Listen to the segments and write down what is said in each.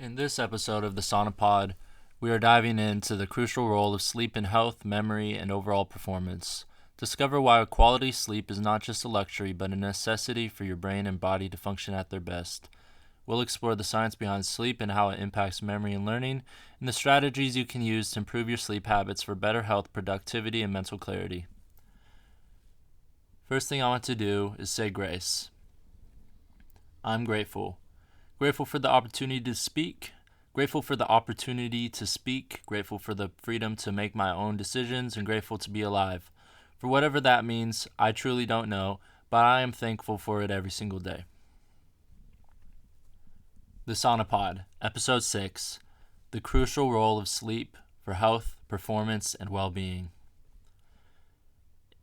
In this episode of the Sauna Pod, we are diving into the crucial role of sleep in health, memory, and overall performance. Discover why quality sleep is not just a luxury, but a necessity for your brain and body to function at their best. We'll explore the science behind sleep and how it impacts memory and learning, and the strategies you can use to improve your sleep habits for better health, productivity, and mental clarity. First thing I want to do is say grace. I'm grateful. Grateful for the opportunity to speak. Grateful for the opportunity to speak. Grateful for the freedom to make my own decisions, and grateful to be alive. For whatever that means, I truly don't know, but I am thankful for it every single day. The Sauna Pod, Episode 6, The Crucial Role of Sleep for Health, Performance, and Well-Being.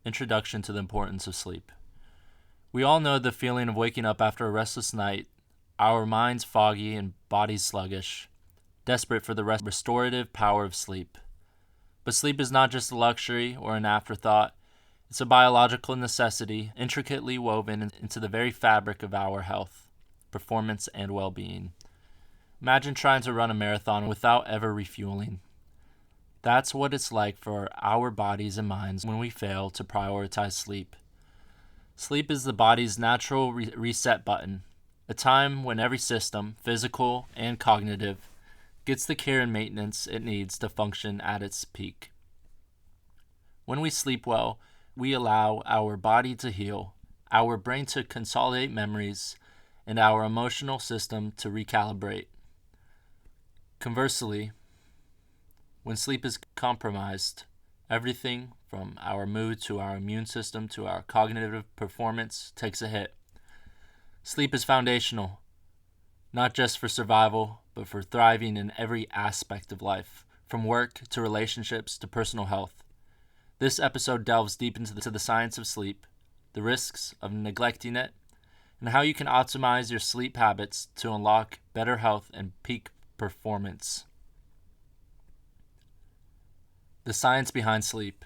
Introduction to the importance of sleep. We all know the feeling of waking up after a restless night, our minds foggy and bodies sluggish, desperate for the restorative power of sleep. But sleep is not just a luxury or an afterthought. It's a biological necessity intricately woven into the very fabric of our health, performance, and well-being. Imagine trying to run a marathon without ever refueling. That's what it's like for our bodies and minds when we fail to prioritize sleep. Sleep is the body's natural reset button, a time when every system, physical and cognitive, gets the care and maintenance it needs to function at its peak. When we sleep well, we allow our body to heal, our brain to consolidate memories, and our emotional system to recalibrate. Conversely, when sleep is compromised, everything from our mood to our immune system to our cognitive performance takes a hit. Sleep is foundational, not just for survival, but for thriving in every aspect of life, from work to relationships to personal health. This episode delves deep into the science of sleep, the risks of neglecting it, and how you can optimize your sleep habits to unlock better health and peak performance. The science behind sleep.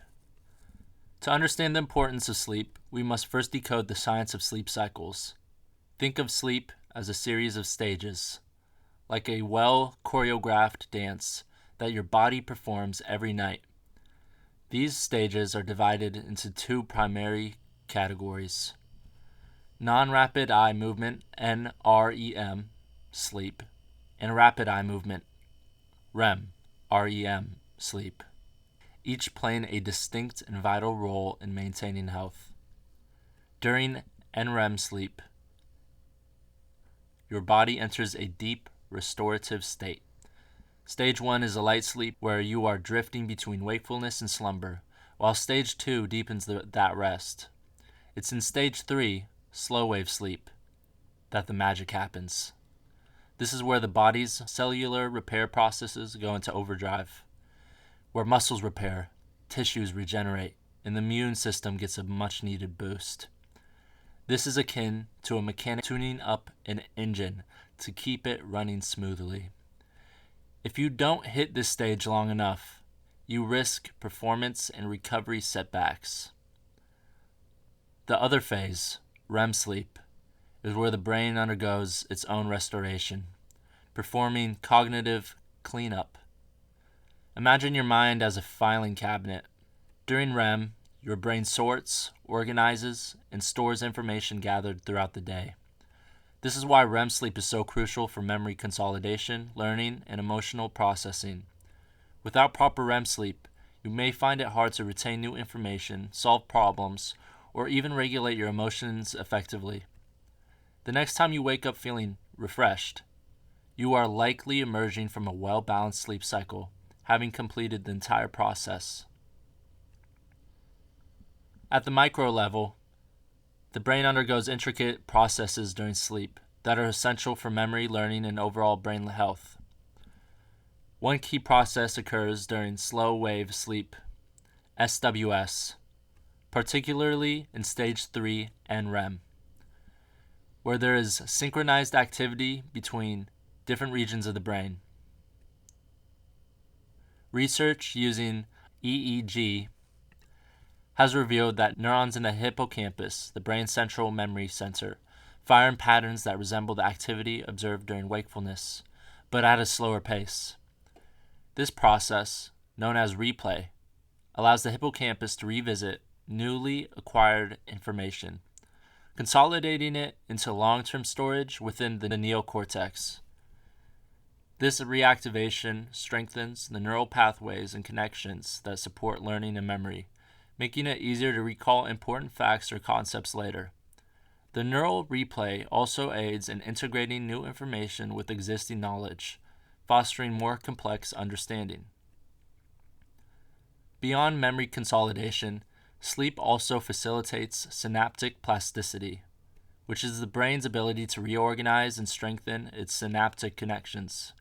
To understand the importance of sleep, we must first decode the science of sleep cycles. Think of sleep as a series of stages, like a well-choreographed dance that your body performs every night. These stages are divided into two primary categories: non-rapid eye movement, NREM, sleep, and rapid eye movement, REM, sleep, each playing a distinct and vital role in maintaining health. During NREM sleep, your body enters a deep restorative state. Stage 1 is a light sleep where you are drifting between wakefulness and slumber, while Stage 2 deepens that rest. It's in Stage 3, slow wave sleep, that the magic happens. This is where the body's cellular repair processes go into overdrive, where muscles repair, tissues regenerate, and the immune system gets a much-needed boost. This is akin to a mechanic tuning up an engine to keep it running smoothly. If you don't hit this stage long enough, you risk performance and recovery setbacks. The other phase, REM sleep, is where the brain undergoes its own restoration, performing cognitive cleanup. Imagine your mind as a filing cabinet. During REM, your brain sorts, organizes, and stores information gathered throughout the day. This is why REM sleep is so crucial for memory consolidation, learning, and emotional processing. Without proper REM sleep, you may find it hard to retain new information, solve problems, or even regulate your emotions effectively. The next time you wake up feeling refreshed, you are likely emerging from a well-balanced sleep cycle, having completed the entire process. At the micro level, the brain undergoes intricate processes during sleep that are essential for memory, learning, and overall brain health. One key process occurs during slow wave sleep, SWS, particularly in Stage 3 and REM, where there is synchronized activity between different regions of the brain. Research using EEG has revealed that neurons in the hippocampus, the brain's central memory center, fire in patterns that resemble the activity observed during wakefulness, but at a slower pace. This process, known as replay, allows the hippocampus to revisit newly acquired information, consolidating it into long-term storage within the neocortex. This reactivation strengthens the neural pathways and connections that support learning and memory, making it easier to recall important facts or concepts later. The neural replay also aids in integrating new information with existing knowledge, fostering more complex understanding. Beyond memory consolidation, sleep also facilitates synaptic plasticity, which is the brain's ability to reorganize and strengthen its synaptic connections.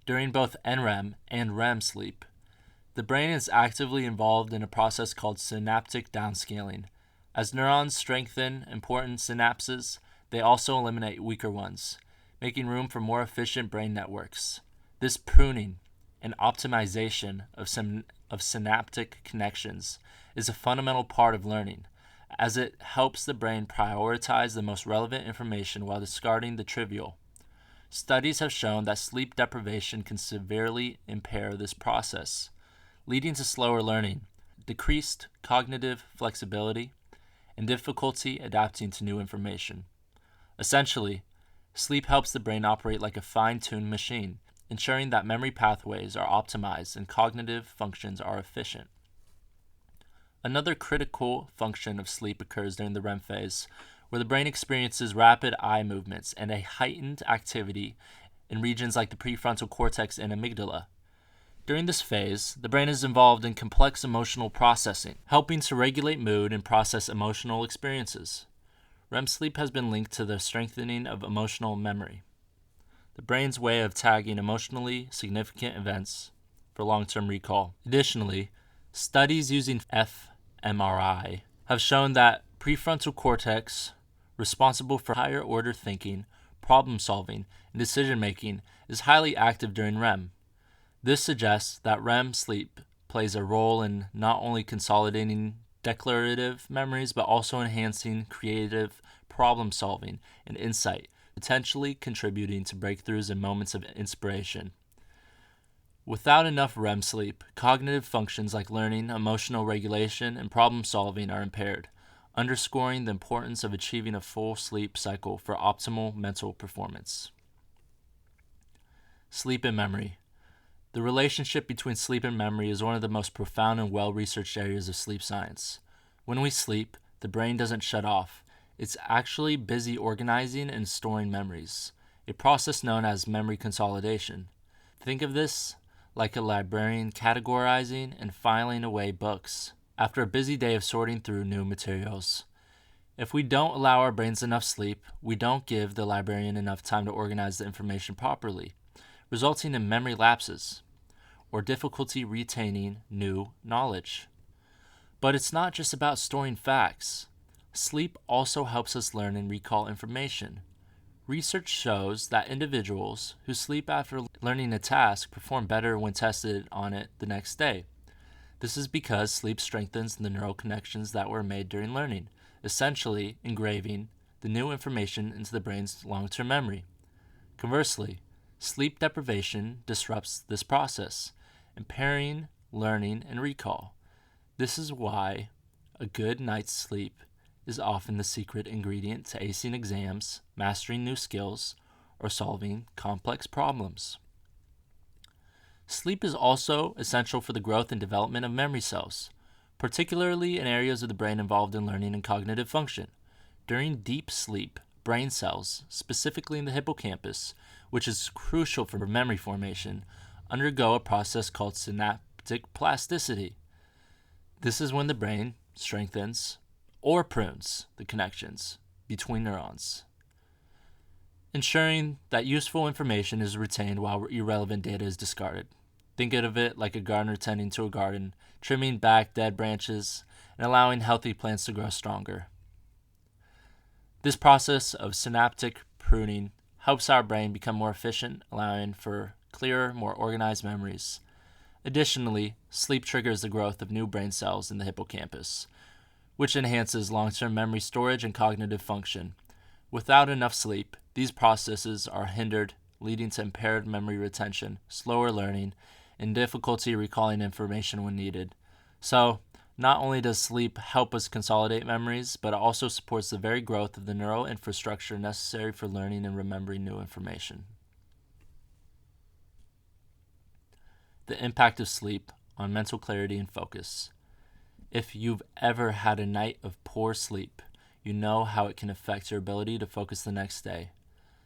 During both NREM and REM sleep, the brain is actively involved in a process called synaptic downscaling. As neurons strengthen important synapses, they also eliminate weaker ones, making room for more efficient brain networks. This pruning and optimization of synaptic connections is a fundamental part of learning, as it helps the brain prioritize the most relevant information while discarding the trivial. Studies have shown that sleep deprivation can severely impair this process, leading to slower learning, decreased cognitive flexibility, and difficulty adapting to new information. Essentially, sleep helps the brain operate like a fine-tuned machine, ensuring that memory pathways are optimized and cognitive functions are efficient. Another critical function of sleep occurs during the REM phase, where the brain experiences rapid eye movements and a heightened activity in regions like the prefrontal cortex and amygdala. During this phase, the brain is involved in complex emotional processing, helping to regulate mood and process emotional experiences. REM sleep has been linked to the strengthening of emotional memory, the brain's way of tagging emotionally significant events for long-term recall. Additionally, studies using fMRI have shown that prefrontal cortex, responsible for higher order thinking, problem solving, and decision making, is highly active during REM. This suggests that REM sleep plays a role in not only consolidating declarative memories but also enhancing creative problem solving and insight, potentially contributing to breakthroughs and moments of inspiration. Without enough REM sleep, cognitive functions like learning, emotional regulation, and problem solving are impaired, underscoring the importance of achieving a full sleep cycle for optimal mental performance. Sleep and memory. The relationship between sleep and memory is one of the most profound and well-researched areas of sleep science. When we sleep, the brain doesn't shut off. It's actually busy organizing and storing memories, a process known as memory consolidation. Think of this like a librarian categorizing and filing away books after a busy day of sorting through new materials. If we don't allow our brains enough sleep, we don't give the librarian enough time to organize the information properly, resulting in memory lapses or difficulty retaining new knowledge. But it's not just about storing facts. Sleep also helps us learn and recall information. Research shows that individuals who sleep after learning a task perform better when tested on it the next day. This is because sleep strengthens the neural connections that were made during learning, essentially engraving the new information into the brain's long-term memory. Conversely, sleep deprivation disrupts this process, impairing learning and recall. This is why a good night's sleep is often the secret ingredient to acing exams, mastering new skills, or solving complex problems. Sleep is also essential for the growth and development of memory cells, particularly in areas of the brain involved in learning and cognitive function. During deep sleep, brain cells, specifically in the hippocampus, which is crucial for memory formation, undergo a process called synaptic plasticity. This is when the brain strengthens or prunes the connections between neurons, ensuring that useful information is retained while irrelevant data is discarded. Think of it like a gardener tending to a garden, trimming back dead branches and allowing healthy plants to grow stronger. This process of synaptic pruning helps our brain become more efficient, allowing for clearer, more organized memories. Additionally, sleep triggers the growth of new brain cells in the hippocampus, which enhances long-term memory storage and cognitive function. Without enough sleep, these processes are hindered, leading to impaired memory retention, slower learning, and difficulty recalling information when needed. So, not only does sleep help us consolidate memories, but it also supports the very growth of the neural infrastructure necessary for learning and remembering new information. The impact of sleep on mental clarity and focus. If you've ever had a night of poor sleep, you know how it can affect your ability to focus the next day.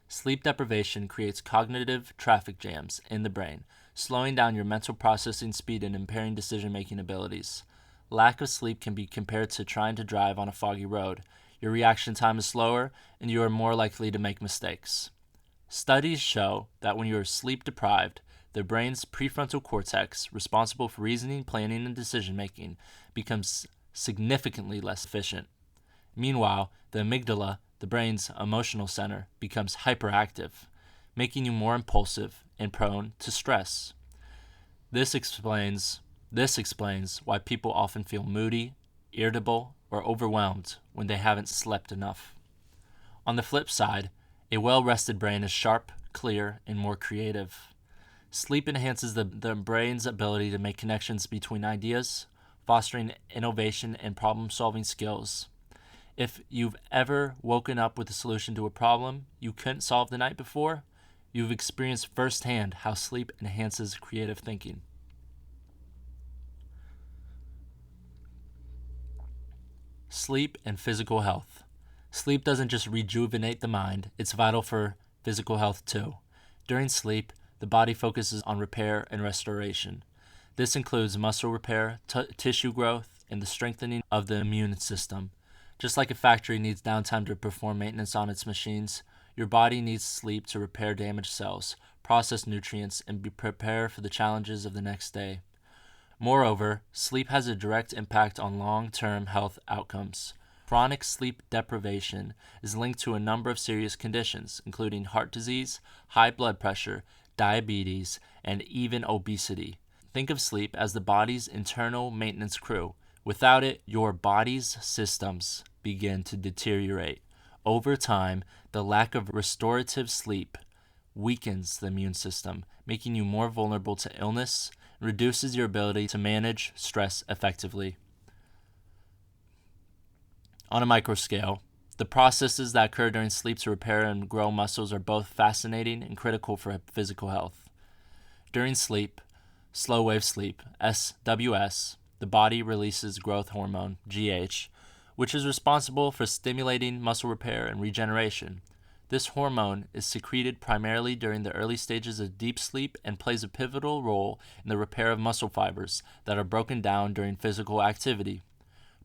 Sleep deprivation creates cognitive traffic jams in the brain, slowing down your mental processing speed and impairing decision-making abilities. Lack of sleep can be compared to trying to drive on a foggy road. Your reaction time is slower, and you are more likely to make mistakes. Studies show that when you are sleep deprived, the brain's prefrontal cortex, responsible for reasoning, planning, and decision-making, becomes significantly less efficient. Meanwhile, the amygdala, the brain's emotional center, becomes hyperactive, making you more impulsive and prone to stress. This explains why people often feel moody, irritable, or overwhelmed when they haven't slept enough. On the flip side, a well-rested brain is sharp, clear, and more creative. Sleep enhances the brain's ability to make connections between ideas, fostering innovation and problem-solving skills. If you've ever woken up with a solution to a problem you couldn't solve the night before, you've experienced firsthand how sleep enhances creative thinking. Sleep and physical health. Sleep doesn't just rejuvenate the mind, it's vital for physical health too. During sleep, the body focuses on repair and restoration. This includes muscle repair, tissue growth, and the strengthening of the immune system. Just like a factory needs downtime to perform maintenance on its machines, your body needs sleep to repair damaged cells, process nutrients, and be prepared for the challenges of the next day. Moreover, sleep has a direct impact on long-term health outcomes. Chronic sleep deprivation is linked to a number of serious conditions, including heart disease, high blood pressure, diabetes, and even obesity. Think of sleep as the body's internal maintenance crew. Without it, your body's systems begin to deteriorate. Over time, the lack of restorative sleep weakens the immune system, making you more vulnerable to illness and reduces your ability to manage stress effectively. On a micro scale, the processes that occur during sleep to repair and grow muscles are both fascinating and critical for physical health. During sleep, slow wave sleep, SWS, the body releases growth hormone, GH, which is responsible for stimulating muscle repair and regeneration. This hormone is secreted primarily during the early stages of deep sleep and plays a pivotal role in the repair of muscle fibers that are broken down during physical activity,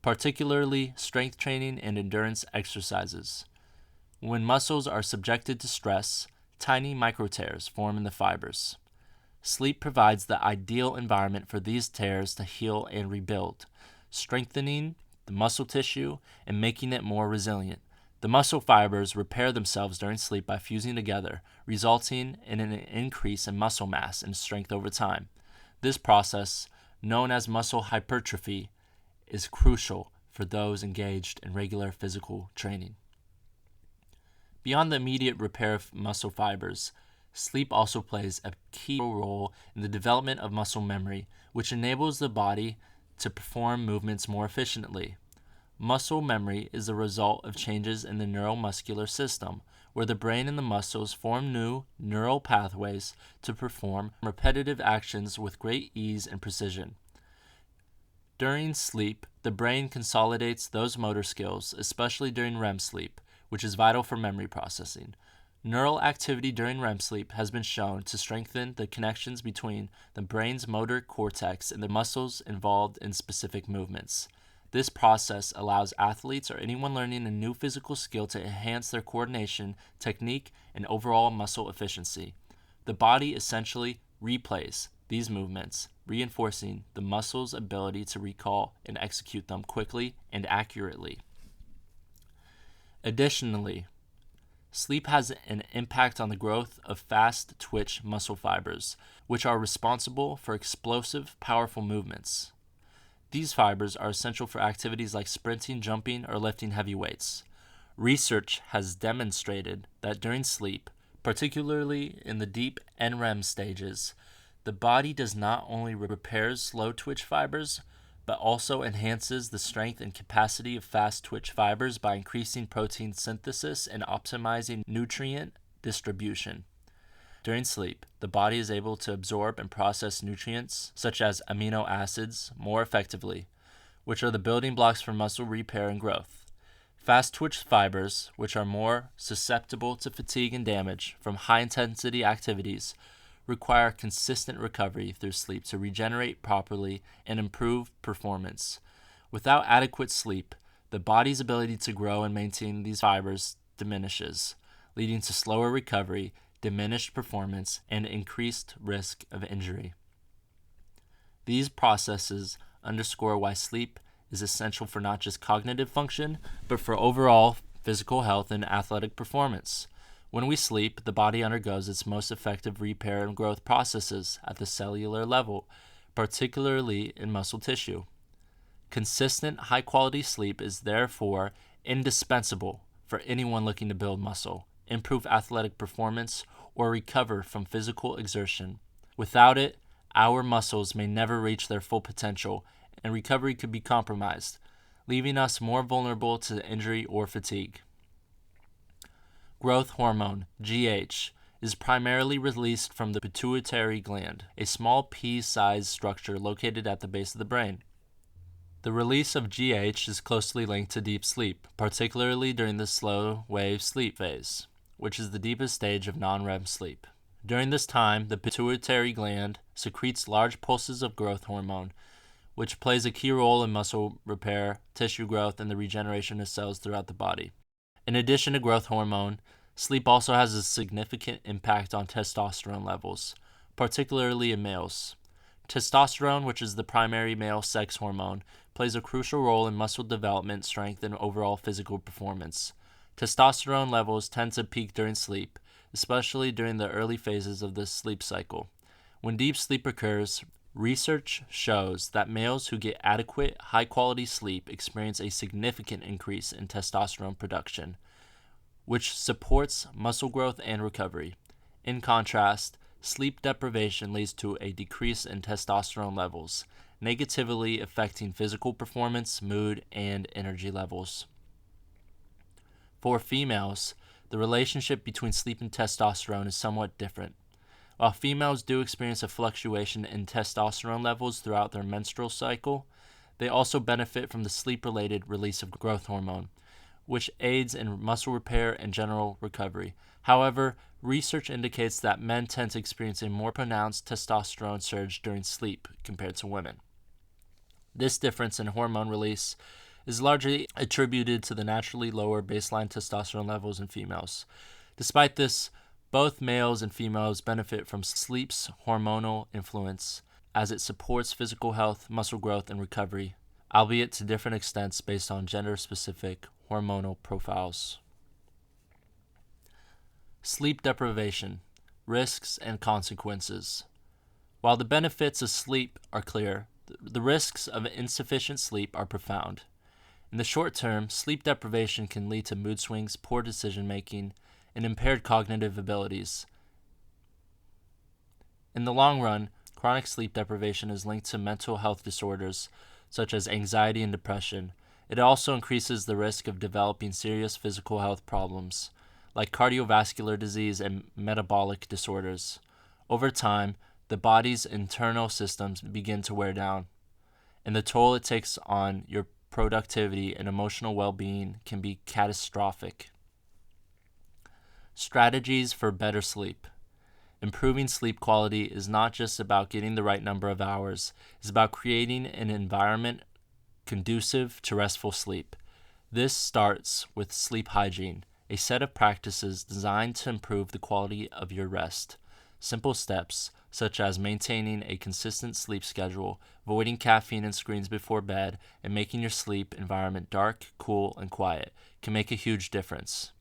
particularly strength training and endurance exercises. When muscles are subjected to stress, tiny microtears form in the fibers. Sleep provides the ideal environment for these tears to heal and rebuild, strengthening the muscle tissue and making it more resilient. The muscle fibers repair themselves during sleep by fusing together, resulting in an increase in muscle mass and strength over time. This process, known as muscle hypertrophy, is crucial for those engaged in regular physical training. Beyond the immediate repair of muscle fibers, sleep also plays a key role in the development of muscle memory, which enables the body to perform movements more efficiently. Muscle memory is the result of changes in the neuromuscular system, where the brain and the muscles form new neural pathways to perform repetitive actions with great ease and precision. During sleep, the brain consolidates those motor skills, especially during REM sleep, which is vital for memory processing. Neural activity during REM sleep has been shown to strengthen the connections between the brain's motor cortex and the muscles involved in specific movements. This process allows athletes or anyone learning a new physical skill to enhance their coordination, technique, and overall muscle efficiency. The body essentially replays these movements, reinforcing the muscle's ability to recall and execute them quickly and accurately. Additionally, sleep has an impact on the growth of fast-twitch muscle fibers, which are responsible for explosive, powerful movements. These fibers are essential for activities like sprinting, jumping, or lifting heavy weights. Research has demonstrated that during sleep, Particularly in the deep NREM stages, the body does not only repair slow twitch fibers, but also enhances the strength and capacity of fast twitch fibers by increasing protein synthesis and optimizing nutrient distribution. During sleep, the body is able to absorb and process nutrients, such as amino acids, more effectively, which are the building blocks for muscle repair and growth. Fast twitch fibers, which are more susceptible to fatigue and damage from high-intensity activities, require consistent recovery through sleep to regenerate properly and improve performance. Without adequate sleep, the body's ability to grow and maintain these fibers diminishes, leading to slower recovery, diminished performance, and increased risk of injury. These processes underscore why sleep is essential for not just cognitive function, but for overall physical health and athletic performance. When we sleep, the body undergoes its most effective repair and growth processes at the cellular level, particularly in muscle tissue. Consistent, high-quality sleep is therefore indispensable for anyone looking to build muscle, improve athletic performance, or recover from physical exertion. Without it, our muscles may never reach their full potential, and recovery could be compromised, leaving us more vulnerable to injury or fatigue. Growth hormone, GH, is primarily released from the pituitary gland, a small pea-sized structure located at the base of the brain. The release of GH is closely linked to deep sleep, particularly during the slow wave sleep phase, which is the deepest stage of non-REM sleep. During this time, the pituitary gland secretes large pulses of growth hormone, which plays a key role in muscle repair, tissue growth, and the regeneration of cells throughout the body. In addition to growth hormone, sleep also has a significant impact on testosterone levels, particularly in males. Testosterone, which is the primary male sex hormone, plays a crucial role in muscle development, strength, and overall physical performance. Testosterone levels tend to peak during sleep, especially during the early phases of the sleep cycle. When deep sleep occurs, research shows that males who get adequate, high-quality sleep experience a significant increase in testosterone production, which supports muscle growth and recovery. In contrast, sleep deprivation leads to a decrease in testosterone levels, negatively affecting physical performance, mood, and energy levels. For females, the relationship between sleep and testosterone is somewhat different. While females do experience a fluctuation in testosterone levels throughout their menstrual cycle, they also benefit from the sleep-related release of growth hormone, which aids in muscle repair and general recovery. However, research indicates that men tend to experience a more pronounced testosterone surge during sleep compared to women. This difference in hormone release is largely attributed to the naturally lower baseline testosterone levels in females. Despite this, both males and females benefit from sleep's hormonal influence as it supports physical health, muscle growth, and recovery, albeit to different extents based on gender-specific hormonal profiles. Sleep deprivation, risks and consequences. While the benefits of sleep are clear, the risks of insufficient sleep are profound. In the short term, sleep deprivation can lead to mood swings, poor decision-making, and impaired cognitive abilities. In the long run, chronic sleep deprivation is linked to mental health disorders such as anxiety and depression. It also increases the risk of developing serious physical health problems like cardiovascular disease and metabolic disorders. Over time, the body's internal systems begin to wear down, and the toll it takes on your productivity and emotional well-being can be catastrophic. Strategies for better sleep. Improving sleep quality is not just about getting the right number of hours. It's about creating an environment conducive to restful sleep. This starts with sleep hygiene, a set of practices designed to improve the quality of your rest. Simple steps, such as maintaining a consistent sleep schedule, avoiding caffeine and screens before bed, and making your sleep environment dark, cool, and quiet, can make a huge difference.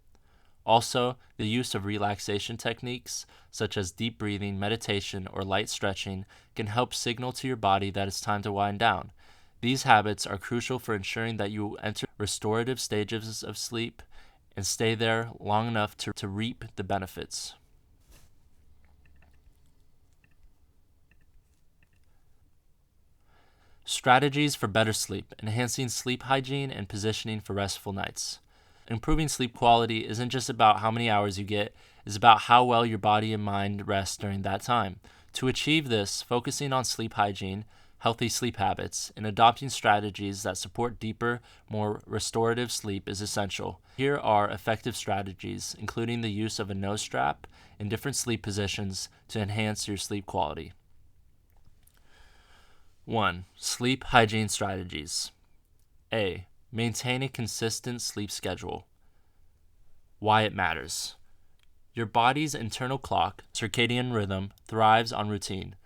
Also, the use of relaxation techniques, such as deep breathing, meditation, or light stretching, can help signal to your body that it's time to wind down. These habits are crucial for ensuring that you enter restorative stages of sleep and stay there long enough to reap the benefits. Strategies for better sleep, enhancing sleep hygiene and positioning for restful nights. Improving sleep quality isn't just about how many hours you get, it's about how well your body and mind rest during that time. To achieve this, focusing on sleep hygiene, healthy sleep habits, and adopting strategies that support deeper, more restorative sleep is essential. Here are effective strategies, including the use of a nose strap in different sleep positions to enhance your sleep quality. 1. Sleep hygiene strategies. A. Maintain a consistent sleep schedule. Why it matters. Your body's internal clock, circadian rhythm, thrives on routine.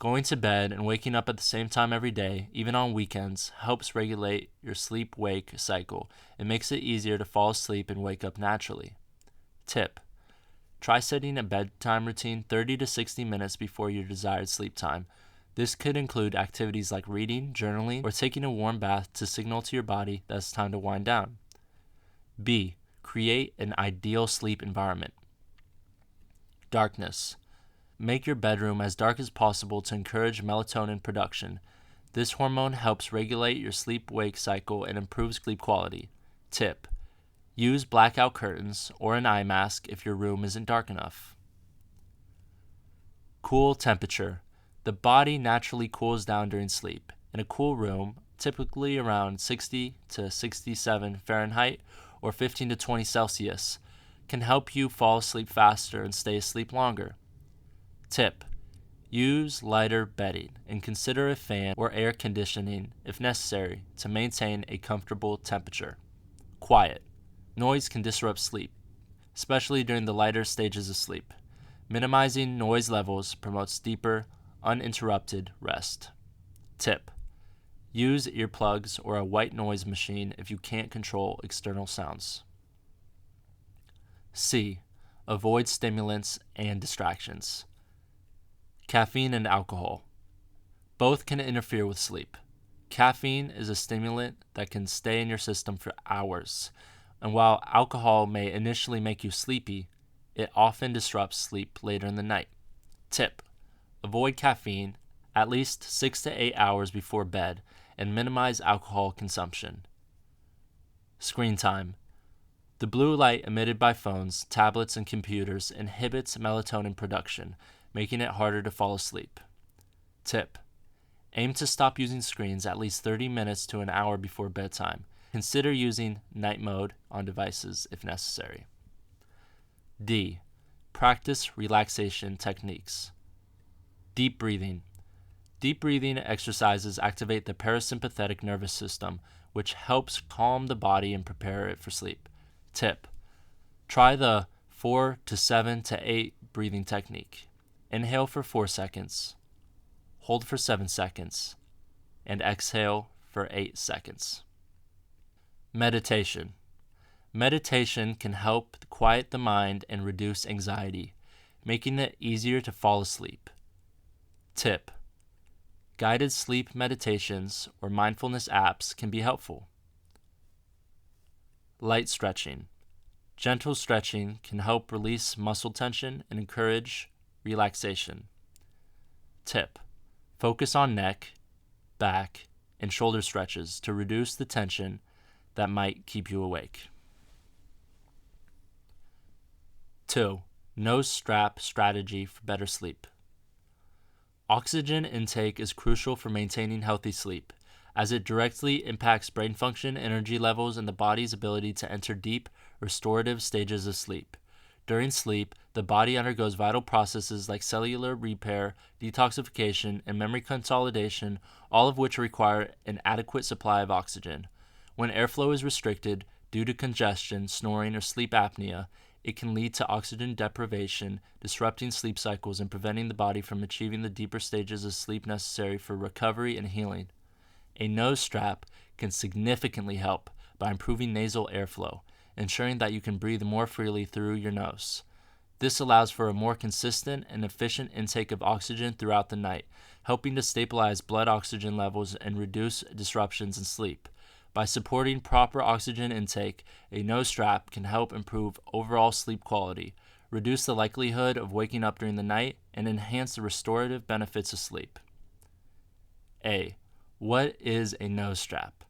Going to bed and waking up at the same time every day, even on weekends, helps regulate your sleep-wake cycle. It makes it easier to fall asleep and wake up naturally. Tip: try setting a bedtime routine 30 to 60 minutes before your desired sleep time. This could include activities like reading, journaling, or taking a warm bath to signal to your body that it's time to wind down. B. Create an ideal sleep environment. Darkness. Make your bedroom as dark as possible to encourage melatonin production. This hormone helps regulate your sleep-wake cycle and improves sleep quality. Tip: use blackout curtains or an eye mask if your room isn't dark enough. Cool temperature. The body naturally cools down during sleep. In a cool room, typically around 60 to 67 Fahrenheit or 15 to 20 Celsius, can help you fall asleep faster and stay asleep longer. Tip: use lighter bedding and consider a fan or air conditioning if necessary to maintain a comfortable temperature. Quiet. Noise can disrupt sleep, especially during the lighter stages of sleep. Minimizing noise levels promotes deeper, uninterrupted rest. Tip: use earplugs or a white noise machine if you can't control external sounds. C. Avoid stimulants and distractions. Caffeine and alcohol. Both can interfere with sleep. Caffeine is a stimulant that can stay in your system for hours, and while alcohol may initially make you sleepy, it often disrupts sleep later in the night. Tip: avoid caffeine at least 6 to 8 hours before bed and minimize alcohol consumption. Screen time. The blue light emitted by phones, tablets, and computers inhibits melatonin production, making it harder to fall asleep. Tip: aim to stop using screens at least 30 minutes to an hour before bedtime. Consider using night mode on devices if necessary. D. Practice relaxation techniques. Deep breathing. Deep breathing exercises activate the parasympathetic nervous system, which helps calm the body and prepare it for sleep. Tip: try the 4 to 7 to 8 breathing technique. Inhale for 4 seconds, hold for 7 seconds, and exhale for 8 seconds. Meditation. Meditation can help quiet the mind and reduce anxiety, making it easier to fall asleep. Tip: guided sleep meditations or mindfulness apps can be helpful. Light stretching. Gentle stretching can help release muscle tension and encourage relaxation. Tip: focus on neck, back, and shoulder stretches to reduce the tension that might keep you awake. 2. Nose strap strategy for better sleep. Oxygen intake is crucial for maintaining healthy sleep, as it directly impacts brain function, energy levels, and the body's ability to enter deep, restorative stages of sleep. During sleep, the body undergoes vital processes like cellular repair, detoxification, and memory consolidation, all of which require an adequate supply of oxygen. When airflow is restricted due to congestion, snoring, or sleep apnea, it can lead to oxygen deprivation, disrupting sleep cycles and preventing the body from achieving the deeper stages of sleep necessary for recovery and healing. A nose strap can significantly help by improving nasal airflow, ensuring that you can breathe more freely through your nose. This allows for a more consistent and efficient intake of oxygen throughout the night, helping to stabilize blood oxygen levels and reduce disruptions in sleep. By supporting proper oxygen intake, a nose strap can help improve overall sleep quality, reduce the likelihood of waking up during the night, and enhance the restorative benefits of sleep. A. What is a nose strap?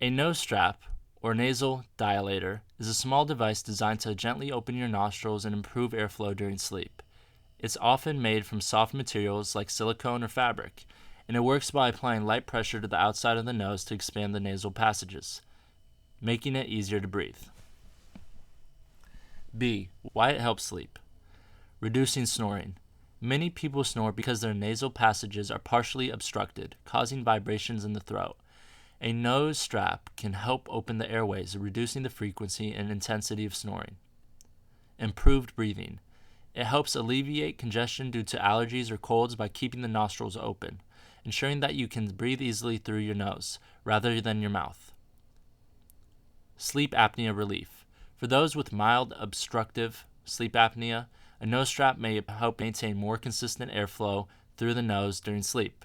A nose strap, or nasal dilator, is a small device designed to gently open your nostrils and improve airflow during sleep. It's often made from soft materials like silicone or fabric, and it works by applying light pressure to the outside of the nose to expand the nasal passages, making it easier to breathe. B. Why it helps sleep. Reducing snoring. Many people snore because their nasal passages are partially obstructed, causing vibrations in the throat. A nose strap can help open the airways, reducing the frequency and intensity of snoring. Improved breathing. It helps alleviate congestion due to allergies or colds by keeping the nostrils open, ensuring that you can breathe easily through your nose rather than your mouth. Sleep apnea relief. For those with mild obstructive sleep apnea, a nose strap may help maintain more consistent airflow through the nose during sleep,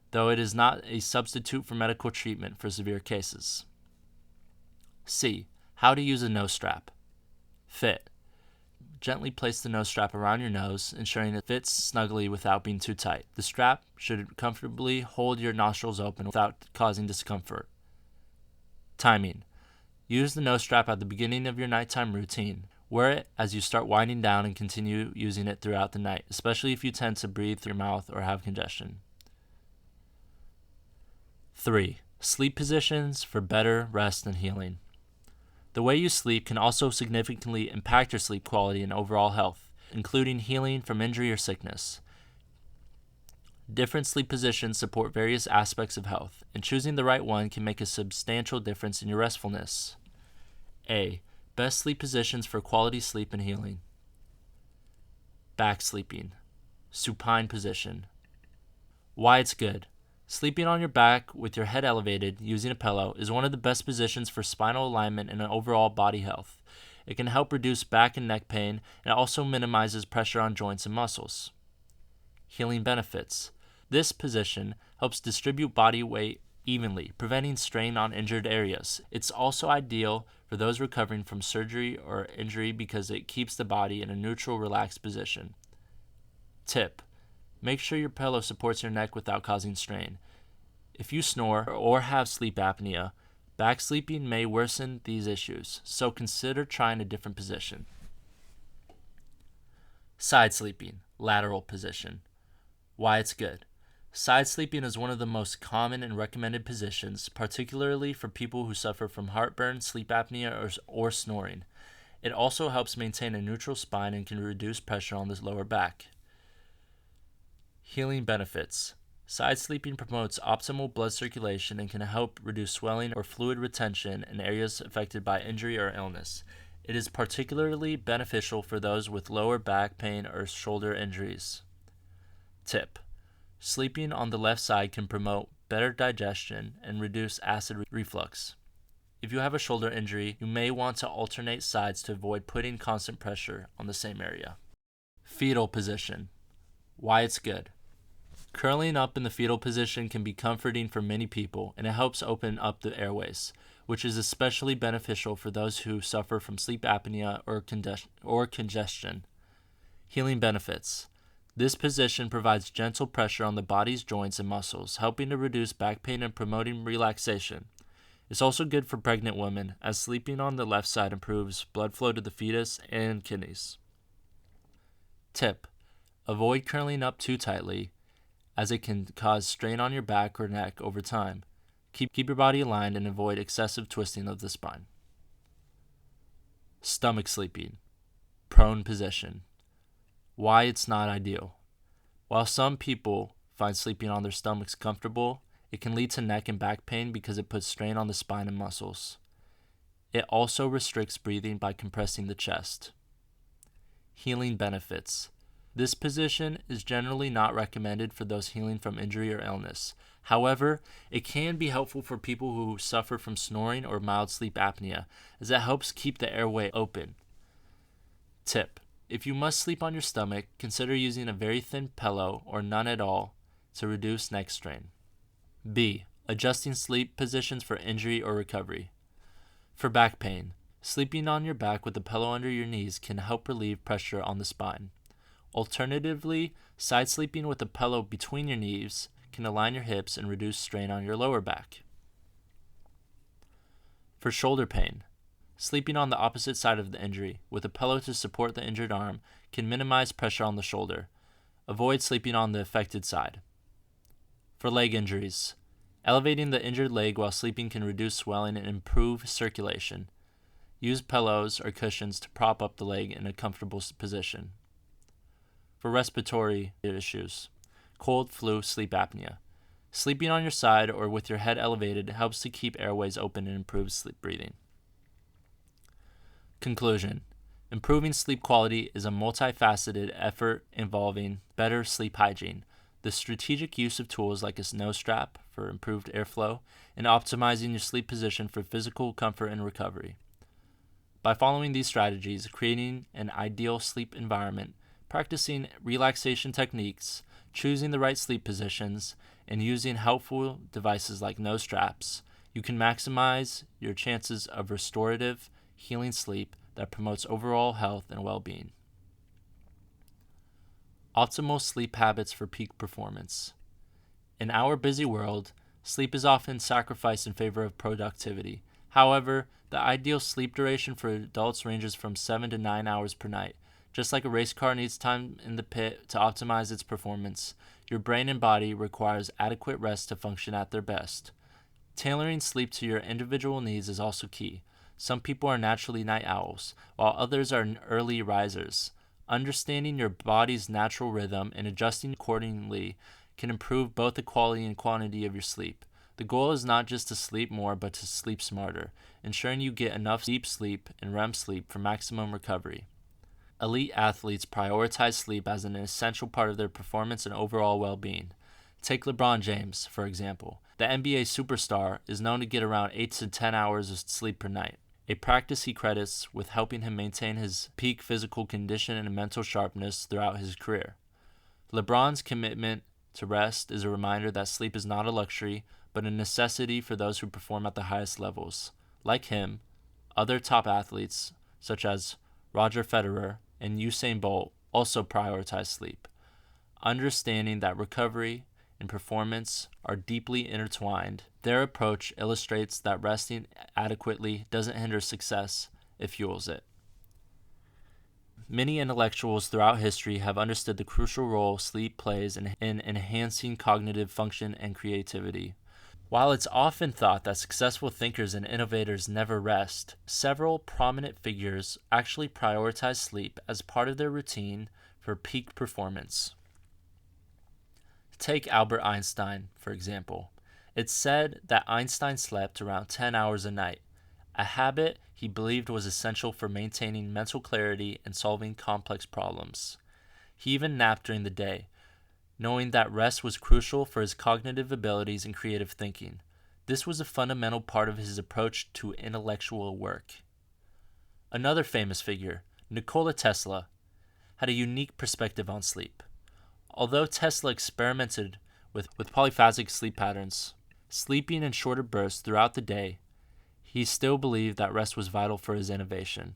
though it is not a substitute for medical treatment for severe cases. C. How to use a nose strap. Fit. Gently place the nose strap around your nose, ensuring it fits snugly without being too tight. The strap should comfortably hold your nostrils open without causing discomfort. Timing. Use the nose strap at the beginning of your nighttime routine. Wear it as you start winding down and continue using it throughout the night, especially if you tend to breathe through your mouth or have congestion. 3. Sleep positions for better rest and healing. The way you sleep can also significantly impact your sleep quality and overall health, including healing from injury or sickness. Different sleep positions support various aspects of health, and choosing the right one can make a substantial difference in your restfulness. A. Best sleep positions for quality sleep and healing. Back sleeping. Supine position. Why it's good. Sleeping on your back with your head elevated using a pillow is one of the best positions for spinal alignment and overall body health. It can help reduce back and neck pain, and it also minimizes pressure on joints and muscles. Healing benefits. This position helps distribute body weight evenly, preventing strain on injured areas. It's also ideal for those recovering from surgery or injury because it keeps the body in a neutral, relaxed position. Tip. Make sure your pillow supports your neck without causing strain. If you snore or have sleep apnea, back sleeping may worsen these issues, so consider trying a different position. Side sleeping, lateral position. Why it's good. Side sleeping is one of the most common and recommended positions, particularly for people who suffer from heartburn, sleep apnea, or snoring. It also helps maintain a neutral spine and can reduce pressure on the lower back. Healing benefits. Side sleeping promotes optimal blood circulation and can help reduce swelling or fluid retention in areas affected by injury or illness. It is particularly beneficial for those with lower back pain or shoulder injuries. Tip. Sleeping on the left side can promote better digestion and reduce acid reflux. If you have a shoulder injury, you may want to alternate sides to avoid putting constant pressure on the same area. Fetal position. Why it's good. Curling up in the fetal position can be comforting for many people, and it helps open up the airways, which is especially beneficial for those who suffer from sleep apnea or congestion. Healing benefits. This position provides gentle pressure on the body's joints and muscles, helping to reduce back pain and promoting relaxation. It's also good for pregnant women, as sleeping on the left side improves blood flow to the fetus and kidneys. Tip. Avoid curling up too tightly, as it can cause strain on your back or neck over time. Keep your body aligned and avoid excessive twisting of the spine. Stomach sleeping. Prone position. Why it's not ideal. While some people find sleeping on their stomachs comfortable, it can lead to neck and back pain because it puts strain on the spine and muscles. It also restricts breathing by compressing the chest. Healing benefits. This position is generally not recommended for those healing from injury or illness. However, it can be helpful for people who suffer from snoring or mild sleep apnea, as it helps keep the airway open. Tip. If you must sleep on your stomach, consider using a very thin pillow or none at all to reduce neck strain. B. Adjusting sleep positions for injury or recovery. For back pain, sleeping on your back with a pillow under your knees can help relieve pressure on the spine. Alternatively, side sleeping with a pillow between your knees can align your hips and reduce strain on your lower back. For shoulder pain, sleeping on the opposite side of the injury with a pillow to support the injured arm can minimize pressure on the shoulder. Avoid sleeping on the affected side. For leg injuries, elevating the injured leg while sleeping can reduce swelling and improve circulation. Use pillows or cushions to prop up the leg in a comfortable position. For respiratory issues, cold, flu, sleep apnea. Sleeping on your side or with your head elevated helps to keep airways open and improves sleep breathing. Conclusion. Improving sleep quality is a multifaceted effort involving better sleep hygiene, the strategic use of tools like a nose strap for improved airflow, and optimizing your sleep position for physical comfort and recovery. By following these strategies, creating an ideal sleep environment, practicing relaxation techniques, choosing the right sleep positions, and using helpful devices like nose straps, you can maximize your chances of restorative, healing sleep that promotes overall health and well-being. Optimal sleep habits for peak performance. In our busy world, sleep is often sacrificed in favor of productivity. However, the ideal sleep duration for adults ranges from 7 to 9 hours per night. Just like a race car needs time in the pit to optimize its performance, your brain and body requires adequate rest to function at their best. Tailoring sleep to your individual needs is also key. Some people are naturally night owls, while others are early risers. Understanding your body's natural rhythm and adjusting accordingly can improve both the quality and quantity of your sleep. The goal is not just to sleep more, but to sleep smarter, ensuring you get enough deep sleep and REM sleep for maximum recovery. Elite athletes prioritize sleep as an essential part of their performance and overall well-being. Take LeBron James, for example. The NBA superstar is known to get around 8 to 10 hours of sleep per night, a practice he credits with helping him maintain his peak physical condition and mental sharpness throughout his career. LeBron's commitment to rest is a reminder that sleep is not a luxury, but a necessity for those who perform at the highest levels. Like him, other top athletes, such as Roger Federer and Usain Bolt, also prioritize sleep. Understanding that recovery and performance are deeply intertwined, their approach illustrates that resting adequately doesn't hinder success, it fuels it. Many intellectuals throughout history have understood the crucial role sleep plays in enhancing cognitive function and creativity. While it's often thought that successful thinkers and innovators never rest, several prominent figures actually prioritize sleep as part of their routine for peak performance. Take Albert Einstein, for example. It's said that Einstein slept around 10 hours a night, a habit he believed was essential for maintaining mental clarity and solving complex problems. He even napped during the day, knowing that rest was crucial for his cognitive abilities and creative thinking. This was a fundamental part of his approach to intellectual work. Another famous figure, Nikola Tesla, had a unique perspective on sleep. Although Tesla experimented with polyphasic sleep patterns, sleeping in shorter bursts throughout the day, he still believed that rest was vital for his innovation.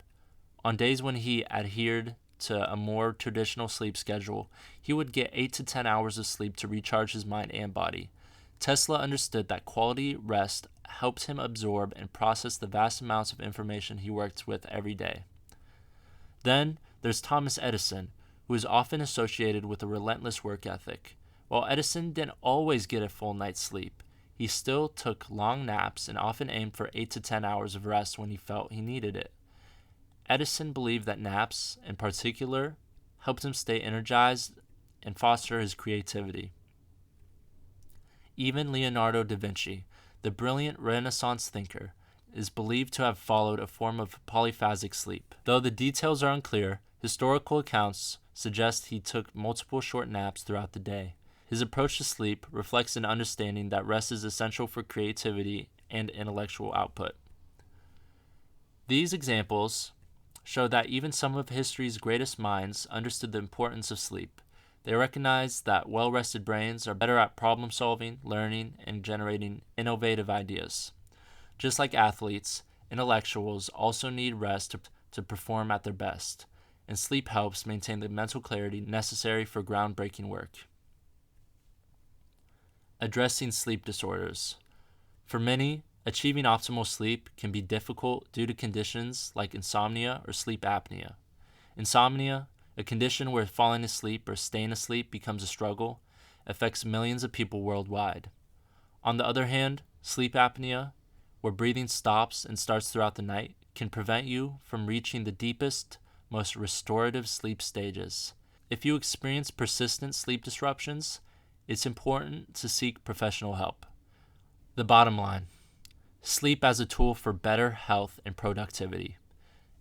On days when he adhered to a more traditional sleep schedule, he would get 8 to 10 hours of sleep to recharge his mind and body. Tesla understood that quality rest helped him absorb and process the vast amounts of information he worked with every day. Then there's Thomas Edison, who is often associated with a relentless work ethic. While Edison didn't always get a full night's sleep, he still took long naps and often aimed for 8 to 10 hours of rest when he felt he needed it. Edison believed that naps, in particular, helped him stay energized and foster his creativity. Even Leonardo da Vinci, the brilliant Renaissance thinker, is believed to have followed a form of polyphasic sleep. Though the details are unclear, historical accounts suggest he took multiple short naps throughout the day. His approach to sleep reflects an understanding that rest is essential for creativity and intellectual output. These examples show that even some of history's greatest minds understood the importance of sleep. They recognized that well-rested brains are better at problem-solving, learning, and generating innovative ideas. Just like athletes, intellectuals also need rest to perform at their best, and sleep helps maintain the mental clarity necessary for groundbreaking work. Addressing sleep disorders. For many, achieving optimal sleep can be difficult due to conditions like insomnia or sleep apnea. Insomnia, a condition where falling asleep or staying asleep becomes a struggle, affects millions of people worldwide. On the other hand, sleep apnea, where breathing stops and starts throughout the night, can prevent you from reaching the deepest, most restorative sleep stages. If you experience persistent sleep disruptions, it's important to seek professional help. The bottom line: sleep as a tool for better health and productivity.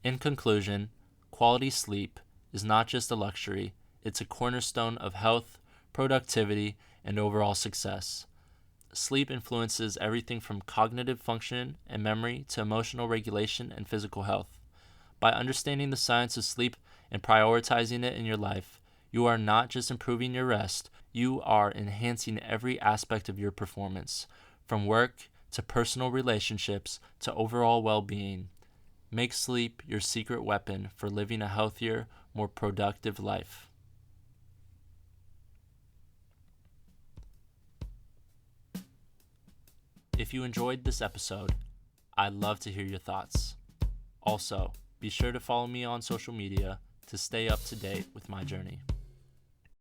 In conclusion, quality sleep is not just a luxury, it's a cornerstone of health, productivity, and overall success. Sleep influences everything from cognitive function and memory to emotional regulation and physical health. By understanding the science of sleep and prioritizing it in your life, you are not just improving your rest, you are enhancing every aspect of your performance, from work to personal relationships to overall well-being. Make sleep your secret weapon for living a healthier, more productive life. If you enjoyed this episode, I'd love to hear your thoughts. Also, be sure to follow me on social media to stay up to date with my journey.